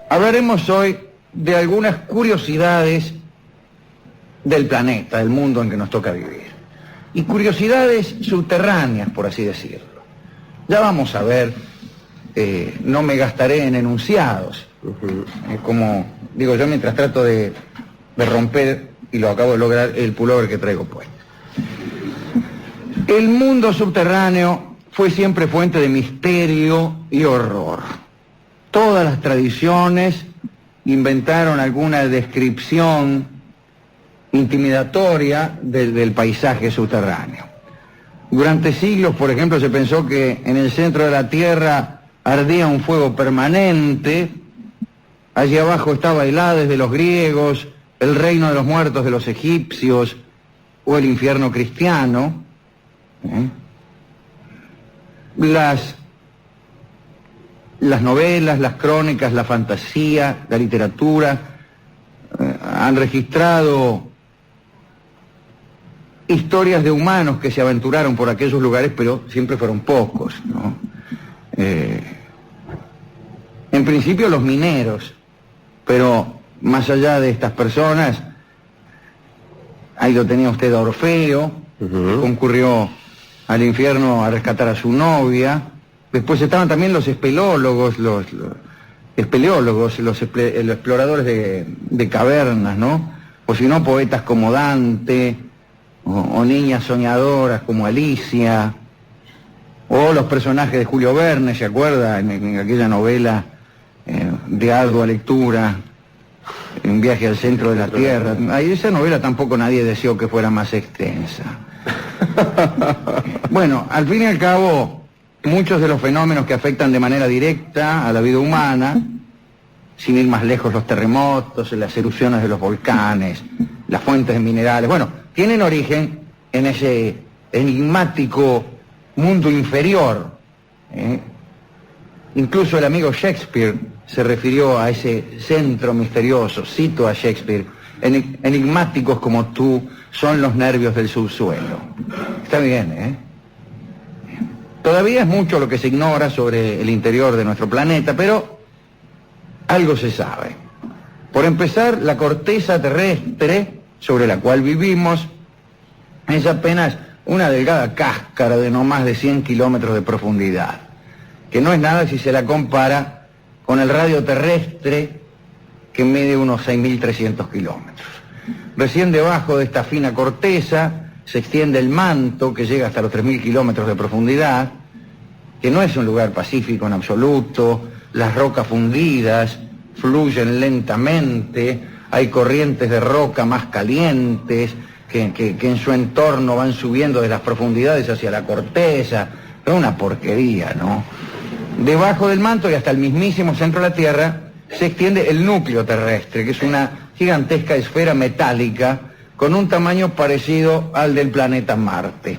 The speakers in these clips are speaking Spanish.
Hablaremos hoy de algunas curiosidades del planeta, del mundo en que nos toca vivir. Y curiosidades subterráneas, por así decirlo. Ya vamos a ver, no me gastaré en enunciados. Como digo yo mientras trato de romper, y lo acabo de lograr, el pullover que traigo puesto. El mundo subterráneo fue siempre fuente de misterio y horror. Todas las tradiciones inventaron alguna descripción intimidatoria del paisaje subterráneo. Durante siglos, por ejemplo, se pensó que en el centro de la Tierra ardía un fuego permanente. Allí abajo estaba el Hades de los griegos, el reino de los muertos de los egipcios o el infierno cristiano. Las novelas, las crónicas, la fantasía, la literatura han registrado historias de humanos que se aventuraron por aquellos lugares, pero siempre fueron pocos, ¿no? En principio los mineros, pero más allá de estas personas, ahí lo tenía usted a Orfeo, concurrió al infierno a rescatar a su novia. Después estaban también los espeleólogos, los exploradores de cavernas, ¿no? O si no, poetas como Dante, o niñas soñadoras como Alicia, o los personajes de Julio Verne, ¿se acuerda? En aquella novela de ardua lectura, Un viaje al centro de la Tierra. Ahí esa novela tampoco nadie deseó que fuera más extensa. Bueno, al fin y al cabo, muchos de los fenómenos que afectan de manera directa a la vida humana, sin ir más lejos, los terremotos, las erupciones de los volcanes, las fuentes de minerales, bueno, tienen origen en ese enigmático mundo inferior. Incluso el amigo Shakespeare se refirió a ese centro misterioso. Cito a Shakespeare: enigmáticos como tú son los nervios del subsuelo. Está bien, Todavía es mucho lo que se ignora sobre el interior de nuestro planeta, pero algo se sabe. Por empezar, la corteza terrestre sobre la cual vivimos es apenas una delgada cáscara de no más de 100 kilómetros de profundidad, que no es nada si se la compara con el radio terrestre, que mide unos 6.300 kilómetros. Recién debajo de esta fina corteza se extiende el manto, que llega hasta los 3.000 kilómetros de profundidad, que no es un lugar pacífico en absoluto. Las rocas fundidas fluyen lentamente, hay corrientes de roca más calientes que en su entorno van subiendo de las profundidades hacia la corteza. Es una porquería, ¿no? Debajo del manto y hasta el mismísimo centro de la Tierra se extiende el núcleo terrestre, que es una gigantesca esfera metálica con un tamaño parecido al del planeta Marte.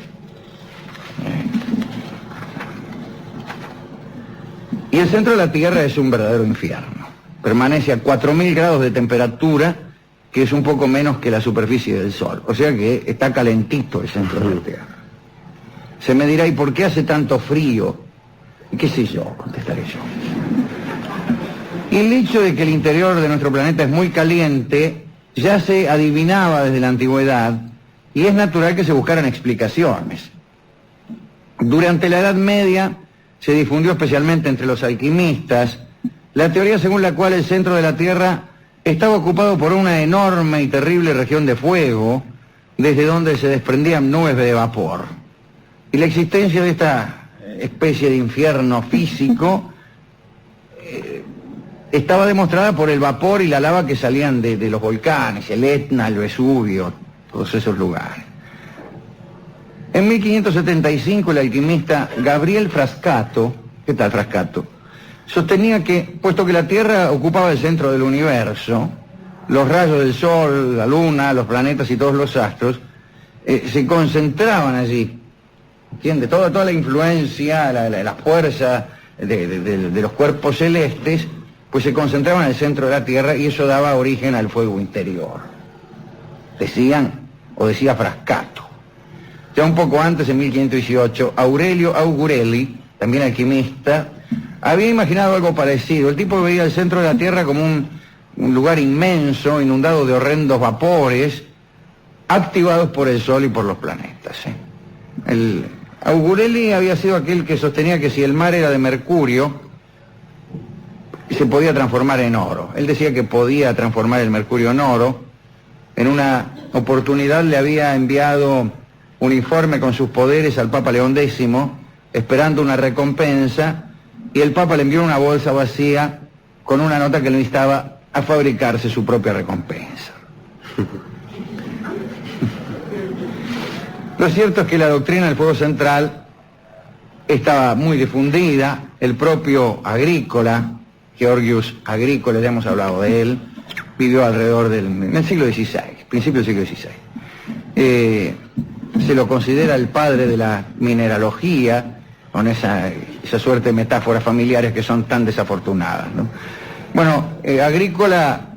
Y el centro de la Tierra es un verdadero infierno. Permanece a 4.000 grados de temperatura, que es un poco menos que la superficie del Sol. O sea que está calentito el centro de la Tierra. Se me dirá, ¿y por qué hace tanto frío? ¿Qué sé yo? Contestaré yo. Y el hecho de que el interior de nuestro planeta es muy caliente ya se adivinaba desde la antigüedad, y es natural que se buscaran explicaciones. Durante la Edad Media se difundió especialmente entre los alquimistas la teoría según la cual el centro de la Tierra estaba ocupado por una enorme y terrible región de fuego, desde donde se desprendían nubes de vapor. Y la existencia de esta especie de infierno físico estaba demostrada por el vapor y la lava que salían de los volcanes, el Etna, el Vesubio, todos esos lugares. En 1575 el alquimista Gabriel Frascato, ¿qué tal Frascato?, sostenía que, puesto que la Tierra ocupaba el centro del universo, los rayos del Sol, la Luna, los planetas y todos los astros se concentraban allí. ¿Entiende? Toda la influencia, la fuerza de los cuerpos celestes, pues se concentraban en el centro de la Tierra, y eso daba origen al fuego interior. Decía Frascato. Ya un poco antes, en 1518, Aurelio Augurelli, también alquimista, había imaginado algo parecido. El tipo veía el centro de la Tierra como un lugar inmenso, inundado de horrendos vapores, activados por el Sol y por los planetas. Augurelli había sido aquel que sostenía que si el mar era de mercurio, se podía transformar en oro. Él decía que podía transformar el mercurio en oro. En una oportunidad le había enviado un informe con sus poderes al Papa León X, esperando una recompensa, y el Papa le envió una bolsa vacía con una nota que le instaba a fabricarse su propia recompensa. Lo cierto es que la doctrina del fuego central estaba muy difundida. El propio Agrícola, Georgius Agrícola, ya hemos hablado de él, vivió alrededor del siglo XVI, principio del siglo XVI. Se lo considera el padre de la mineralogía, con esa suerte de metáforas familiares que son tan desafortunadas, ¿no? Bueno, Agrícola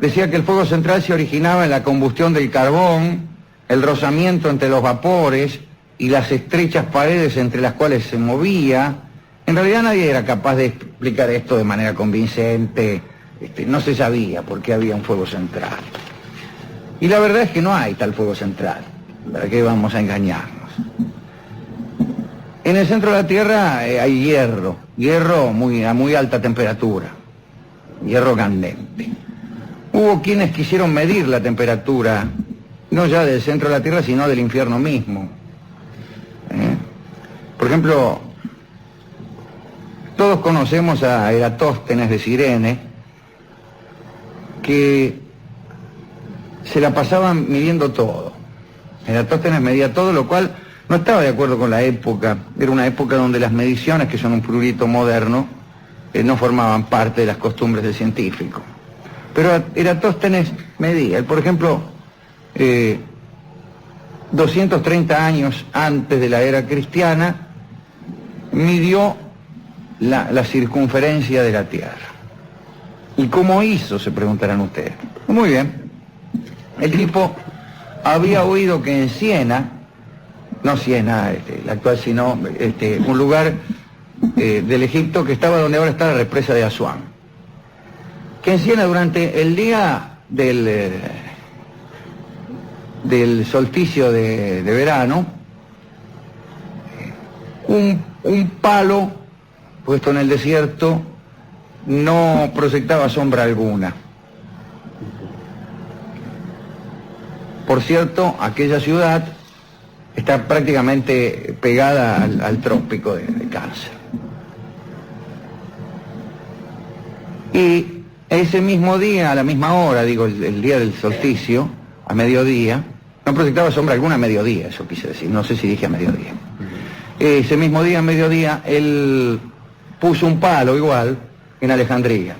decía que el fuego central se originaba en la combustión del carbón, el rozamiento entre los vapores y las estrechas paredes entre las cuales se movía. En realidad nadie era capaz de explicar esto de manera convincente. No se sabía por qué había un fuego central. Y la verdad es que no hay tal fuego central. ¿Para qué vamos a engañarnos? En el centro de la Tierra hay hierro a muy alta temperatura, hierro candente. Hubo quienes quisieron medir la temperatura, no ya del centro de la Tierra, sino del infierno mismo. Por ejemplo, todos conocemos a Eratóstenes de Cirene, que se la pasaban midiendo todo. Eratóstenes medía todo, lo cual no estaba de acuerdo con la época. Era una época donde las mediciones, que son un prurito moderno, no formaban parte de las costumbres del científico. Pero Eratóstenes medía. Él, por ejemplo, 230 años antes de la era cristiana, midió la circunferencia de la Tierra. ¿Y cómo hizo?, se preguntarán ustedes. Muy bien. El tipo había oído que en Siena, no Siena, la actual, sino un lugar del Egipto que estaba donde ahora está la represa de Asuán, que en Siena, durante el día del solsticio de verano, un palo puesto en el desierto no proyectaba sombra alguna. Por cierto, aquella ciudad está prácticamente pegada al trópico de Cáncer. Y ese mismo día, a la misma hora, digo, el día del solsticio, a mediodía, no proyectaba sombra alguna a mediodía, eso quise decir, no sé si dije a mediodía. Ese mismo día, a mediodía, él puso un palo igual en Alejandría.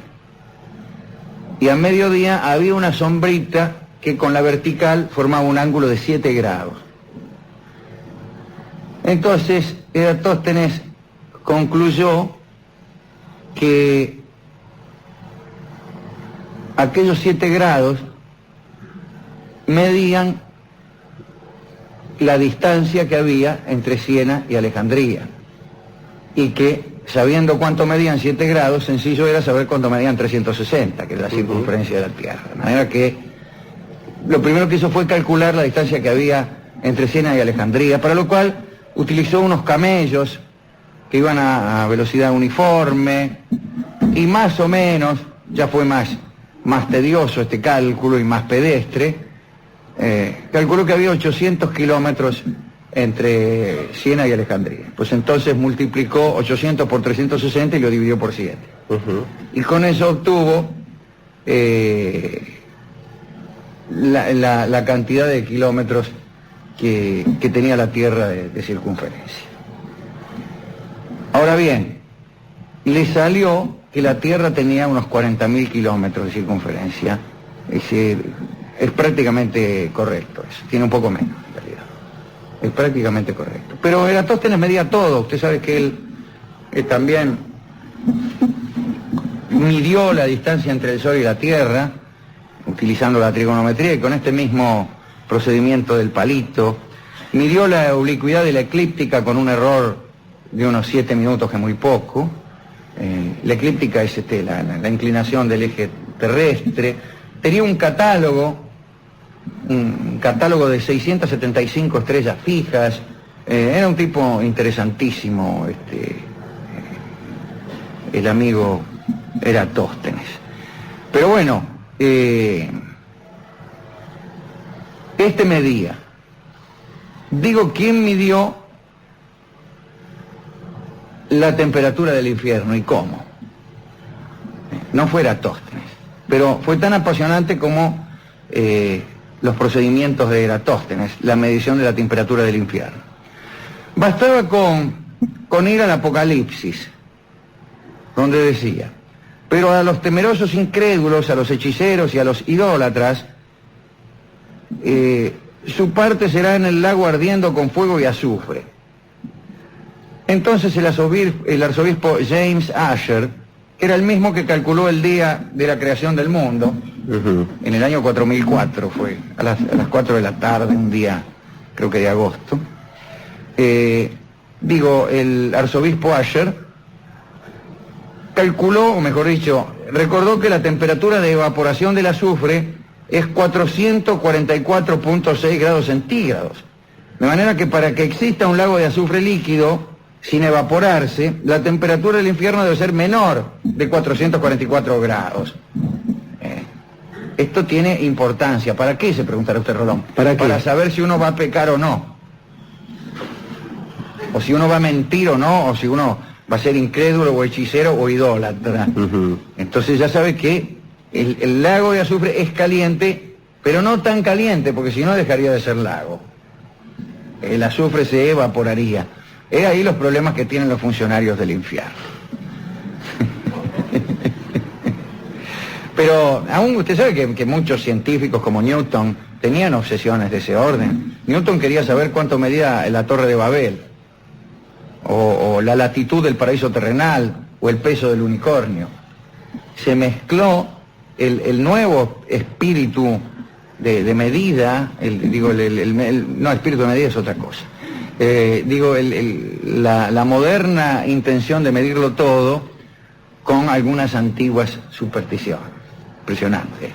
Y a mediodía había una sombrita que con la vertical formaba un ángulo de 7 grados. Entonces, Eratóstenes concluyó que aquellos 7 grados medían la distancia que había entre Siena y Alejandría, y que, sabiendo cuánto medían 7 grados, sencillo era saber cuánto medían 360, que es la circunferencia de la Tierra. De manera que lo primero que hizo fue calcular la distancia que había entre Siena y Alejandría, para lo cual utilizó unos camellos que iban a velocidad uniforme, y más o menos, ya fue más tedioso este cálculo y más pedestre, calculó que había 800 kilómetros entre Siena y Alejandría. Pues entonces multiplicó 800 por 360 y lo dividió por 7. Y con eso obtuvo la cantidad de kilómetros que tenía la Tierra de circunferencia. Ahora bien, le salió que la Tierra tenía unos 40.000 kilómetros de circunferencia. Es decir, es prácticamente correcto eso, tiene un poco menos en realidad. Es prácticamente correcto. Pero Eratóstenes medía todo. Usted sabe que él también midió la distancia entre el Sol y la Tierra, utilizando la trigonometría, y con este mismo procedimiento del palito, midió la oblicuidad de la eclíptica con un error de unos 7 minutos, que muy poco, La eclíptica es la inclinación del eje terrestre. Tenía un catálogo de 675 estrellas fijas. Era un tipo interesantísimo, el amigo Eratóstenes. Pero bueno, medía. Digo, ¿quién midió la temperatura del infierno y cómo? No fue Eratóstenes, pero fue tan apasionante como los procedimientos de Eratóstenes, la medición de la temperatura del infierno. Bastaba con ir al Apocalipsis, donde decía: pero a los temerosos incrédulos, a los hechiceros y a los idólatras, su parte será en el lago ardiendo con fuego y azufre. Entonces el arzobispo James Asher, que era el mismo que calculó el día de la creación del mundo, en el año 4004, fue a las 4 de la tarde, un día, creo que de agosto. El arzobispo Asher calculó, o mejor dicho, recordó que la temperatura de evaporación del azufre es 444.6 grados centígrados. De manera que para que exista un lago de azufre líquido sin evaporarse, la temperatura del infierno debe ser menor de 444 grados. Esto tiene importancia. ¿Para qué? Se preguntará usted, Rolón. Para saber si uno va a pecar o no. O si uno va a mentir o no, o si uno va a ser incrédulo o hechicero o idólatra. Entonces ya sabe que el lago de azufre es caliente, pero no tan caliente, porque si no dejaría de ser lago. El azufre se evaporaría. Es ahí los problemas que tienen los funcionarios del infierno. Pero aún usted sabe que muchos científicos como Newton tenían obsesiones de ese orden. Newton quería saber cuánto medía la Torre de Babel, o la latitud del paraíso terrenal, o el peso del unicornio. Se mezcló el nuevo espíritu de medida, espíritu de medida es otra cosa. La moderna intención de medirlo todo con algunas antiguas supersticiones. Impresionante.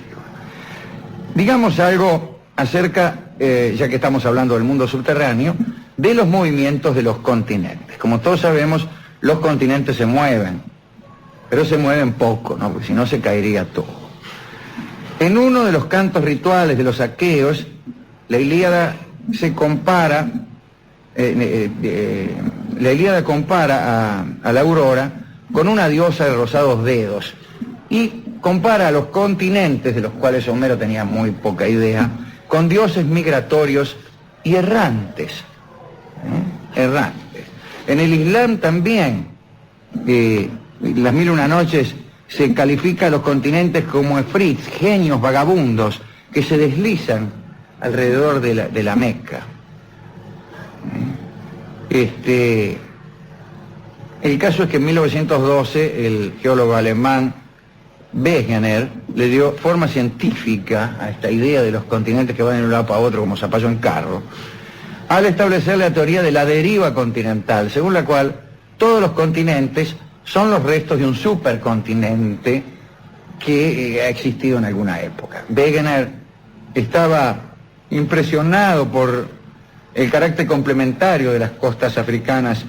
Digamos algo acerca, ya que estamos hablando del mundo subterráneo, de los movimientos de los continentes. Como todos sabemos, los continentes se mueven, pero se mueven poco, ¿no? Porque si no se caería todo. En uno de los cantos rituales de los aqueos, la Ilíada compara a la aurora con una diosa de rosados dedos y compara a los continentes, de los cuales Homero tenía muy poca idea, con dioses migratorios y errantes. Errantes. En el Islam también, las 1001 noches, se califica a los continentes como efrits, genios vagabundos, que se deslizan alrededor de la Meca. El caso es que en 1912 el geólogo alemán Wegener le dio forma científica a esta idea de los continentes que van de un lado para otro como zapallo en carro, al establecer la teoría de la deriva continental, según la cual todos los continentes son los restos de un supercontinente que ha existido en alguna época. Wegener estaba impresionado por el carácter complementario de las costas africanas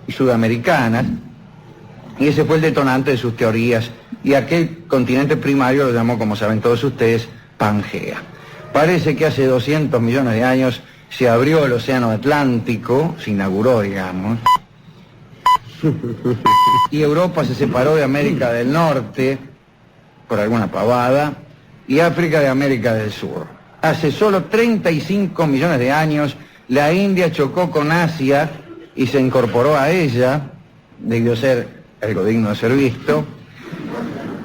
y sudamericanas, y ese fue el detonante de sus teorías, y aquel continente primario lo llamó, como saben todos ustedes, Pangea. Parece que hace 200 millones de años se abrió el océano Atlántico, se inauguró, digamos, y Europa se separó de América del Norte, por alguna pavada, y África de América del Sur. Hace solo 35 millones de años, la India chocó con Asia y se incorporó a ella, debió ser algo digno de ser visto,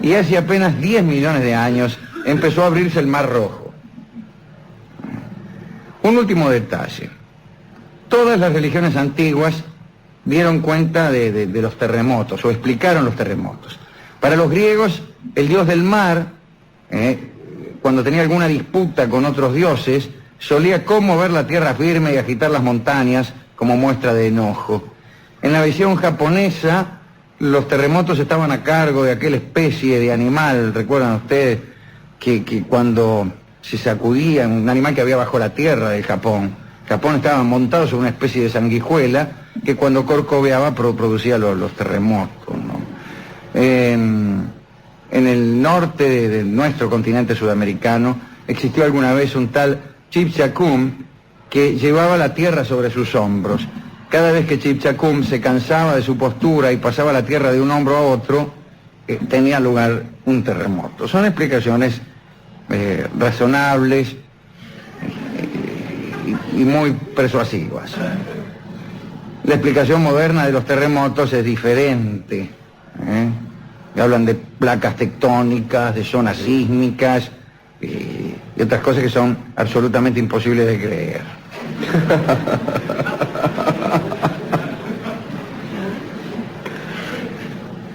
y hace apenas 10 millones de años empezó a abrirse el Mar Rojo. Un último detalle. Todas las religiones antiguas dieron cuenta de los terremotos, o explicaron los terremotos. Para los griegos, el dios del mar, cuando tenía alguna disputa con otros dioses, solía conmover la tierra firme y agitar las montañas como muestra de enojo. En la visión japonesa, los terremotos estaban a cargo de aquella especie de animal, ¿recuerdan ustedes? Que cuando se sacudía, un animal que había bajo la tierra de Japón. Japón estaba montado sobre una especie de sanguijuela que cuando corcoveaba producía los terremotos, ¿no? En el norte de nuestro continente sudamericano existió alguna vez un tal Chipchacum que llevaba la tierra sobre sus hombros. Cada vez que Chipchacum se cansaba de su postura y pasaba la tierra de un hombro a otro, tenía lugar un terremoto. Son explicaciones razonables y muy persuasivas. La explicación moderna de los terremotos es diferente. Hablan de placas tectónicas, de zonas sísmicas y otras cosas que son absolutamente imposibles de creer.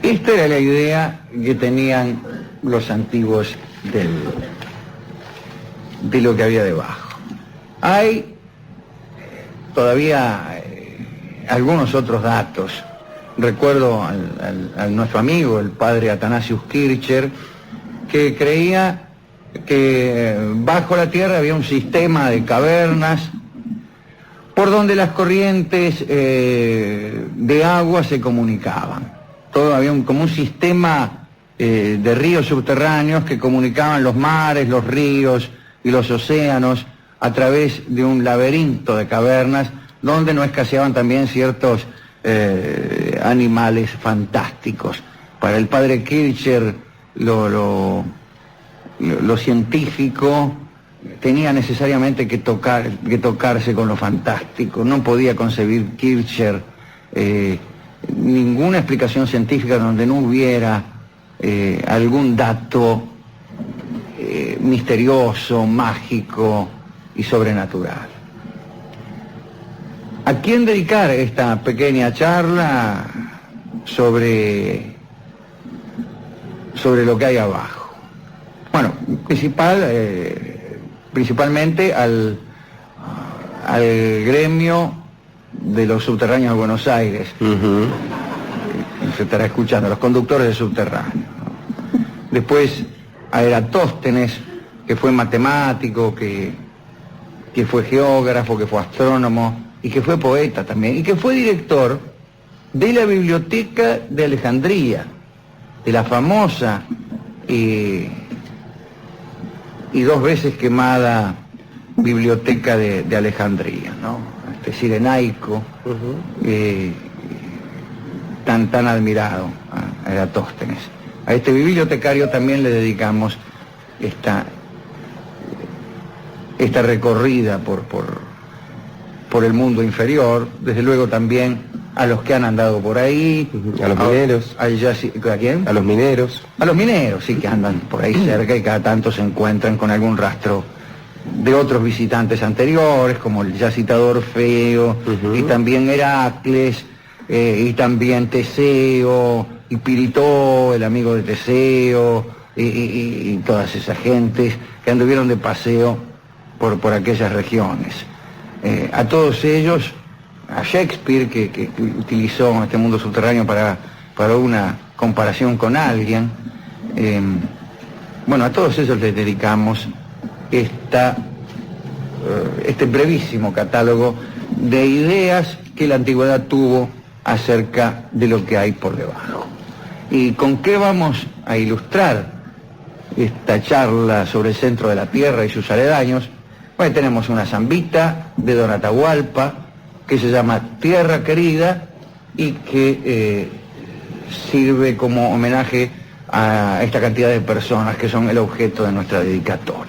Esta era la idea que tenían los antiguos de lo que había debajo. Hay todavía algunos otros datos. Recuerdo a nuestro amigo, el padre Athanasius Kircher, que creía que bajo la tierra había un sistema de cavernas por donde las corrientes de agua se comunicaban. Todo había como un sistema de ríos subterráneos que comunicaban los mares, los ríos y los océanos a través de un laberinto de cavernas donde no escaseaban también ciertos animales fantásticos. Para el padre Kircher, lo científico tenía necesariamente que tocarse con lo fantástico. No podía concebir Kircher ninguna explicación científica donde no hubiera algún dato misterioso, mágico y sobrenatural. ¿A quién dedicar esta pequeña charla sobre lo que hay abajo? Bueno, principalmente al gremio de los subterráneos de Buenos Aires. Se estará escuchando, los conductores de subterráneos, ¿no? Después a Eratóstenes, que fue matemático, que fue geógrafo, que fue astrónomo y que fue poeta también, y que fue director de la Biblioteca de Alejandría, de la famosa y 2 veces quemada Biblioteca de Alejandría, ¿no? Cirenaico, tan admirado a Eratóstenes. A este bibliotecario también le dedicamos esta recorrida por el mundo inferior, desde luego también a los que han andado por ahí. A los mineros. ¿A quién? A los mineros. A los mineros, sí, que andan por ahí cerca y cada tanto se encuentran con algún rastro de otros visitantes anteriores, como el ya citado Orfeo, y también Heracles, y también Teseo, y Piritó, el amigo de Teseo, y todas esas gentes que anduvieron de paseo por aquellas regiones. A todos ellos, a Shakespeare, que utilizó este mundo subterráneo para una comparación con alguien, bueno, a todos ellos les dedicamos este brevísimo catálogo de ideas que la antigüedad tuvo acerca de lo que hay por debajo. ¿Y con qué vamos a ilustrar esta charla sobre el centro de la Tierra y sus aledaños? Bueno, tenemos una zambita de Don Atahualpa que se llama Tierra Querida y que sirve como homenaje a esta cantidad de personas que son el objeto de nuestra dedicatoria.